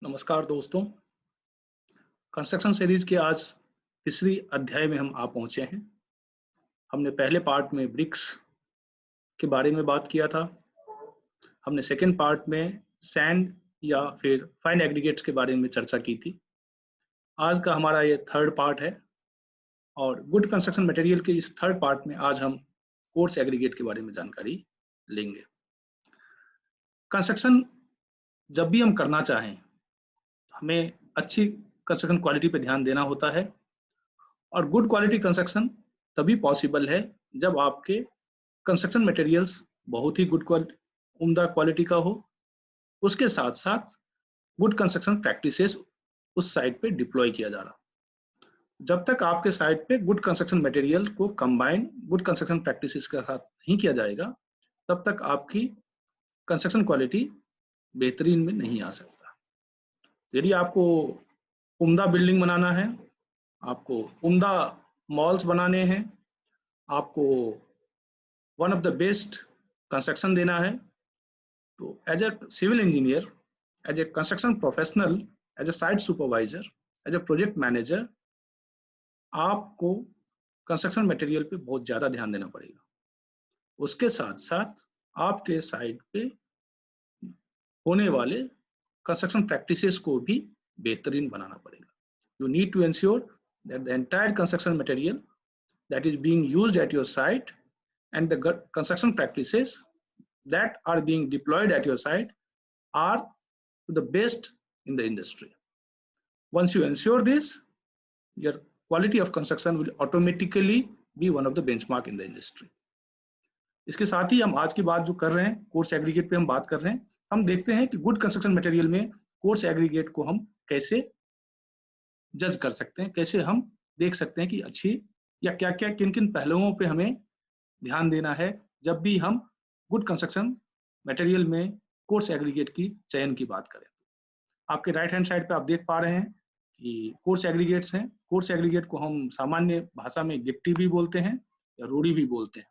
नमस्कार दोस्तों। Construction series के आज तीसरी अध्याय में हम आ पहुंचे हैं। हमने पहले पार्ट में ब्रिक्स के बारे में बात किया था। हमने सेकेंड पार्ट में सैंड या फिर फाइन एग्रीगेट्स के बारे में चर्चा की थी। आज का हमारा ये थर्ड पार्ट है और गुड कंस्ट्रक्शन मटेरियल के इस थर्ड पार्ट में आज हम कोर्स एग्रीगेट के बारे में जानकारी लेंगे। कंस्ट्रक्शन जब भी हम करना चाहें, हमें अच्छी कंस्ट्रक्शन क्वालिटी पे ध्यान देना होता है और गुड क्वालिटी कंस्ट्रक्शन तभी पॉसिबल है जब आपके कंस्ट्रक्शन मटेरियल्स बहुत ही उम्दा क्वालिटी का हो। उसके साथ साथ गुड कंस्ट्रक्शन प्रैक्टिसेस उस साइट पे डिप्लॉय किया जा रहा। जब तक आपके साइट पे गुड कंस्ट्रक्शन मटेरियल को कंबाइन गुड कंस्ट्रक्शन प्रैक्टिसेस के साथ नहीं किया जाएगा, तब तक आपकी कंस्ट्रक्शन क्वालिटी बेहतरीन में नहीं आ सकता। यदि आपको उम्दा बिल्डिंग बनाना है, आपको उम्दा मॉल्स बनाने हैं, आपको one of the best construction देना है, तो as a civil engineer, as a construction professional, as a site supervisor, as a project manager, आपको कंस्ट्रक्शन मटेरियल पे बहुत ज़्यादा ध्यान देना पड़ेगा। उसके साथ साथ आपके साइट पे होने वाले कंस्ट्रक्शन प्रैक्टिसेस को भी बेहतरीन बनाना पड़ेगा। You need to ensure that the entire construction material that is being used at your site and the construction practices that are being deployed at your site are the best in the industry. Once you ensure this, your quality of construction will automatically be one of the benchmark in the industry. इसके साथ ही हम आज की बात जो कर रहे हैं, कोर्स एग्रीगेट पे हम बात कर रहे हैं। हम देखते हैं कि गुड कंस्ट्रक्शन मटेरियल में कोर्स एग्रीगेट को हम कैसे जज कर सकते हैं, कैसे हम देख सकते हैं कि अच्छी या क्या क्या किन किन पहलुओं पे हमें ध्यान देना है जब भी हम गुड कंस्ट्रक्शन मटेरियल में कोर्स एग्रीगेट की चयन की बात करें। आपके राइट हैंड साइड पे आप देख पा रहे हैं कि कोर्स एग्रीगेट्स हैं। कोर्स एग्रीगेट को हम सामान्य भाषा में गिट्टी भी बोलते हैं या रोड़ी भी बोलते हैं।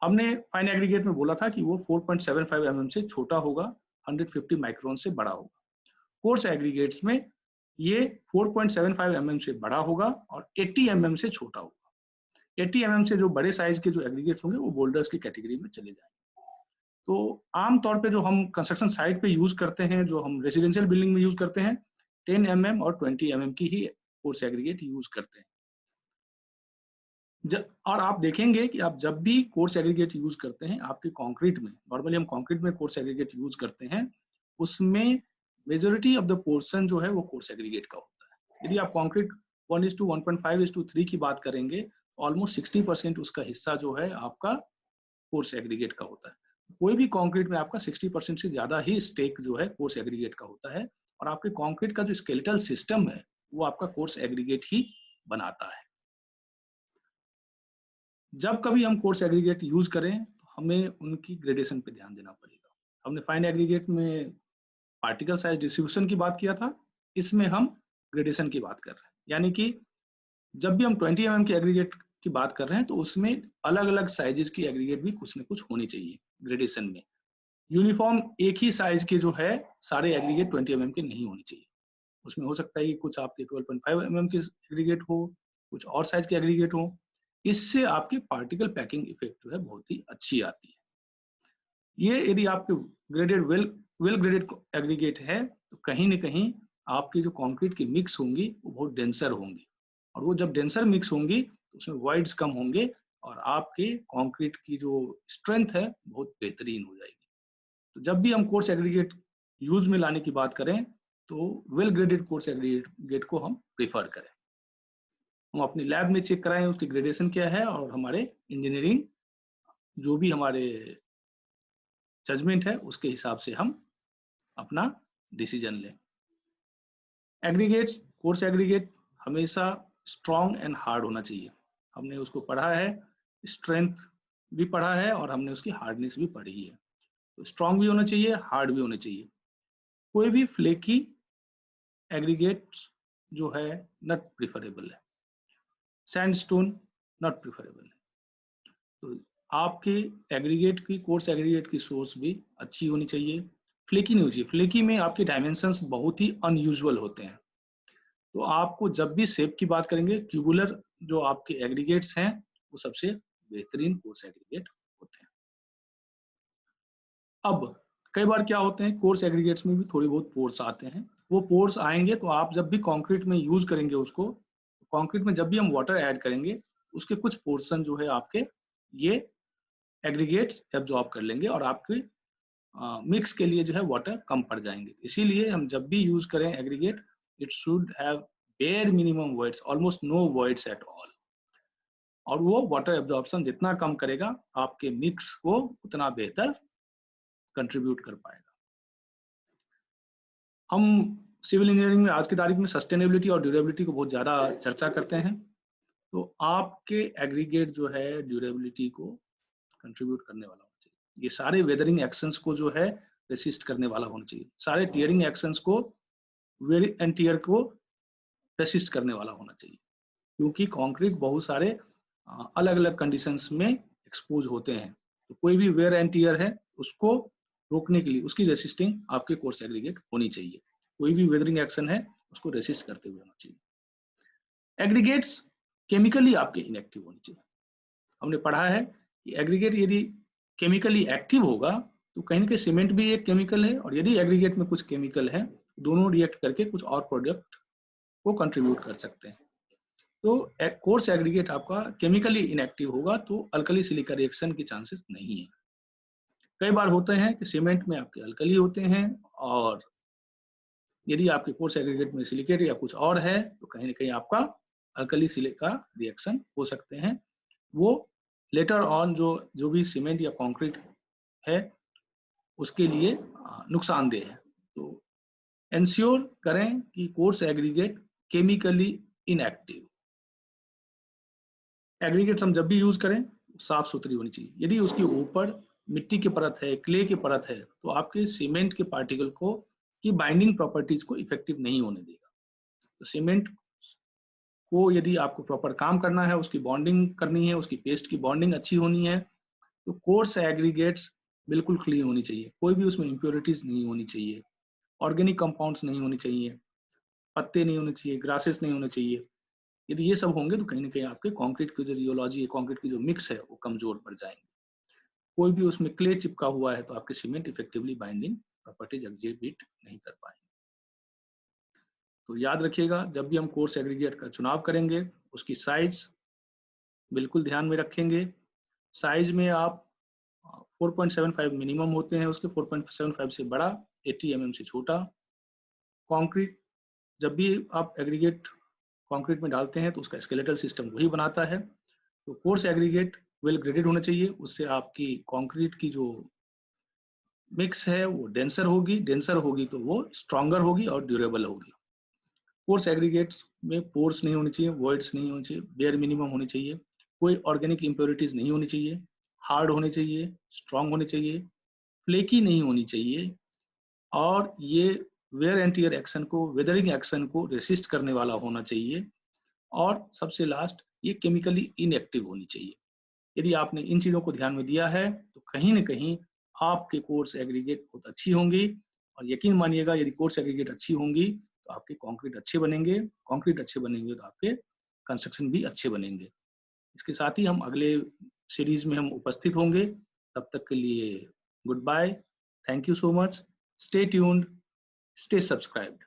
हमने फाइन एग्रीगेट में बोला था कि वो 4.75 mm से छोटा होगा, 150 माइक्रोन से बड़ा होगा। कोर्स एग्रीगेट्स में ये 4.75 mm से बड़ा होगा और 80 mm से छोटा होगा। 80 mm से जो बड़े साइज के जो एग्रीगेट्स होंगे वो बोल्डर्स की कैटेगरी में चले जाएंगे। तो आमतौर पे जो हम कंस्ट्रक्शन साइट पे यूज करते हैं, जो हम रेजिडेंशियल बिल्डिंग में यूज करते हैं, 10 mm और 20 mm की ही कोर्स एग्रीगेट यूज करते हैं। और आप देखेंगे कि आप जब भी कोर्स एग्रीगेट यूज करते हैं, आपके कंक्रीट में, नॉर्मली हम कंक्रीट में कोर्स एग्रीगेट यूज करते हैं, उसमें मेजोरिटी ऑफ द पोर्शन जो है वो कोर्स एग्रीगेट का होता है। यदि आप कंक्रीट 1:1.5:3 की बात करेंगे, ऑलमोस्ट 60% उसका हिस्सा जो है आपका कोर्स एग्रीगेट का होता है। कोई भी कंक्रीट में आपका 60% से ज्यादा ही स्टेक जो है कोर्स एग्रीगेट का होता है और आपके कंक्रीट का जो स्केलेटल सिस्टम है वो आपका कोर्स एग्रीगेट ही बनाता है। जब कभी हम कोर्स एग्रीगेट यूज करें तो हमें उनकी ग्रेडेशन पे ध्यान देना पड़ेगा। हमने फाइन एग्रीगेट में पार्टिकल साइज डिस्ट्रीब्यूशन की बात किया था, इसमें हम ग्रेडेशन की बात कर रहे हैं। यानी कि जब भी हम 20 mm के एग्रीगेट की बात कर रहे हैं तो उसमें अलग अलग साइजेस की एग्रीगेट भी कुछ न कुछ होनी चाहिए ग्रेडेशन में। यूनिफॉर्म एक ही साइज के जो है सारे एग्रीगेट 20 mm के नहीं होने चाहिए। उसमें हो सकता है कि कुछ आपके 12.5 mm के एग्रीगेट हो, कुछ और साइज के एग्रीगेट हो। इससे आपकी पार्टिकल पैकिंग इफेक्ट जो है बहुत ही अच्छी आती है। ये यदि आपके ग्रेडेड वेल ग्रेडेड एग्रीगेट है तो कहीं न कहीं आपकी जो कंक्रीट की मिक्स होंगी वो बहुत डेंसर होंगी और वो जब डेंसर मिक्स होंगी तो उसमें वॉइड्स कम होंगे और आपके कंक्रीट की जो स्ट्रेंथ है बहुत बेहतरीन हो जाएगी। तो जब भी हम कोर्स एग्रीगेट यूज में लाने की बात करें तो वेल ग्रेडेड कोर्स एग्रीगेट को हम प्रेफर करें। हम अपनी लैब में चेक कराएं उसकी ग्रेडेशन क्या है और हमारे इंजीनियरिंग जो भी हमारे जजमेंट है उसके हिसाब से हम अपना डिसीजन लें। एग्रीगेट्स, कोर्स एग्रीगेट हमेशा स्ट्रॉन्ग एंड हार्ड होना चाहिए। हमने उसको पढ़ा है, स्ट्रेंथ भी पढ़ा है और हमने उसकी हार्डनेस भी पढ़ी है। तो स्ट्रॉन्ग भी होना चाहिए, हार्ड भी होना चाहिए। कोई भी फ्लेकी एग्रीगेट्स जो है नॉट प्रिफरेबल है, सैंडस्टोन नॉट प्रिफरेबल है। तो आपके एग्रीगेट की, कोर्स एग्रीगेट की सोर्स भी अच्छी होनी चाहिए, फ्लेकी नहीं होनी चाहिए। फ्लेकी में आपके डायमेंशंस बहुत ही अनयूजुअल होते हैं। तो आपको जब भी शेप की बात करेंगे, क्यूबुलर जो आपके एग्रीगेट्स हैं वो सबसे बेहतरीन कोर्स एग्रीगेट होते हैं। अब कई बार क्या होते हैं, कोर्स एग्रीगेट्स में भी थोड़ी बहुत पोर्स आते हैं। वो पोर्स आएंगे तो आप जब भी कंक्रीट में यूज करेंगे उसको, कंक्रीट में जब भी हम वाटर ऐड करेंगे उसके कुछ पोर्शन जो है आपके ये एग्रीगेट्स एब्जॉर्ब कर लेंगे और आपके मिक्स के लिए जो है वाटर कम पड़ जाएंगे। इसीलिए हम जब भी यूज करें aggregate, it should have bare minimum voids, almost no voids at all. और वो वाटर एब्जॉर्प्शन जितना कम करेगा आपके मिक्स को उतना बेहतर कंट्रीब्यूट कर पाएगा। हम सिविल इंजीनियरिंग में आज की तारीख में सस्टेनेबिलिटी और ड्यूरेबिलिटी को बहुत ज़्यादा चर्चा करते हैं। तो आपके एग्रीगेट जो है ड्यूरेबिलिटी को कंट्रीब्यूट करने वाला होना चाहिए। ये सारे वेदरिंग एक्शंस को जो है रेसिस्ट करने वाला होना चाहिए। सारे टीयरिंग एक्शंस को, वेयर एंड टीयर को रेसिस्ट करने वाला होना चाहिए, क्योंकि कंक्रीट बहुत सारे अलग अलग कंडीशंस में एक्सपोज होते हैं। तो कोई भी वेयर एंड टीयर है उसको रोकने के लिए उसकी रेसिस्टिंग आपके कोर्स एग्रीगेट होनी चाहिए। कोई भी वेदरिंग एक्शन है उसको रेसिस्ट करते हुए होना चाहिए। एग्रीगेट्स केमिकली आपके इनएक्टिव होने चाहिए। हमने पढ़ा है कि एग्रीगेट यदि केमिकली एक्टिव होगा तो कहीं ना कहीं सीमेंट भी एक केमिकल है, और यदि एग्रीगेट में कुछ केमिकल है दोनों रिएक्ट करके कुछ और प्रोडक्ट को कंट्रीब्यूट कर सकते हैं। तो कोर्स एग्रीगेट आपका केमिकली इनएक्टिव होगा तो अल्कली सिलिका रिएक्शन के चांसेस नहीं है। कई बार होते हैं कि सीमेंट में आपके अल्कली होते हैं, और यदि आपके कोर्स एग्रीगेट में सिलिकेट या कुछ और है तो कहीं ना कहीं आपका अल्कली सिलिका रिएक्शन हो सकते हैं। वो लेटर ऑन जो भी सीमेंट या कंक्रीट है उसके लिए नुकसानदेह है। तो इंश्योर करें कि coarse aggregate chemically inactive. Aggregates हम जब भी यूज करें साफ सुथरी होनी चाहिए। यदि उसके ऊपर मिट्टी की परत है, क्ले की परत है, तो आपके सीमेंट के पार्टिकल को की बाइंडिंग प्रॉपर्टीज को इफेक्टिव नहीं होने देगा। तो सीमेंट को यदि आपको प्रॉपर काम करना है, उसकी बॉन्डिंग करनी है, उसकी पेस्ट की बॉन्डिंग अच्छी होनी है, तो कोर्स एग्रीगेट्स बिल्कुल क्लीन होनी चाहिए। कोई भी उसमें इम्प्योरिटीज नहीं होनी चाहिए, ऑर्गेनिक कंपाउंड्स नहीं होने चाहिए, पत्ते नहीं होने चाहिए, ग्रासेस नहीं होने चाहिए। यदि ये सब होंगे तो कहीं ना कहीं आपके कंक्रीट की जो रियोलॉजी है, कंक्रीट की जो मिक्स है वो कमजोर पड़ जाएंगे। कोई भी उसमें क्ले चिपका हुआ है तो आपके cement effectively binding properties exhibit नहीं कर पाएंगे। तो याद रखिएगा, जब भी हम कोर्स एग्रीगेट का चुनाव करेंगे उसकी साइज बिल्कुल ध्यान में रखेंगे। साइज में आप 4.75 मिनिमम होते हैं उसके, 4.75 से बड़ा, 80 mm से छोटा। कंक्रीट जब भी आप एग्रीगेट कंक्रीट में डालते हैं तो उसका स्केलेटल सिस्टम वही बनाता है। तो कोर्स एग्रीगेट वेल ग्रेडेड होना चाहिए, उससे आपकी कंक्रीट की जो मिक्स है वो डेंसर होगी तो वो स्ट्रॉन्गर होगी और ड्यूरेबल होगी। कोर्स एग्रीगेट्स में पोर्स नहीं होनी चाहिए, वॉइड्स नहीं होनी चाहिए, बेयर मिनिमम होनी चाहिए, कोई ऑर्गेनिक इम्प्योरिटीज नहीं होनी चाहिए, हार्ड होने चाहिए, स्ट्रॉन्ग होने चाहिए, फ्लेकी नहीं होनी चाहिए, और ये वेयर एंड टियर एक्शन को, वेदरिंग एक्शन को रेसिस्ट करने वाला होना चाहिए, और सबसे लास्ट ये केमिकली इनएक्टिव होनी चाहिए। यदि आपने इन चीजों को ध्यान में दिया है तो कहीं ना कहीं आपके कोर्स एग्रीगेट बहुत अच्छी होंगी। और यकीन मानिएगा, यदि कोर्स एग्रीगेट अच्छी होंगी तो आपके कंक्रीट अच्छे बनेंगे, कंक्रीट अच्छे बनेंगे तो आपके कंस्ट्रक्शन भी अच्छे बनेंगे। इसके साथ ही हम अगले सीरीज में हम उपस्थित होंगे। तब तक के लिए goodbye, thank you so much, stay tuned, stay subscribed.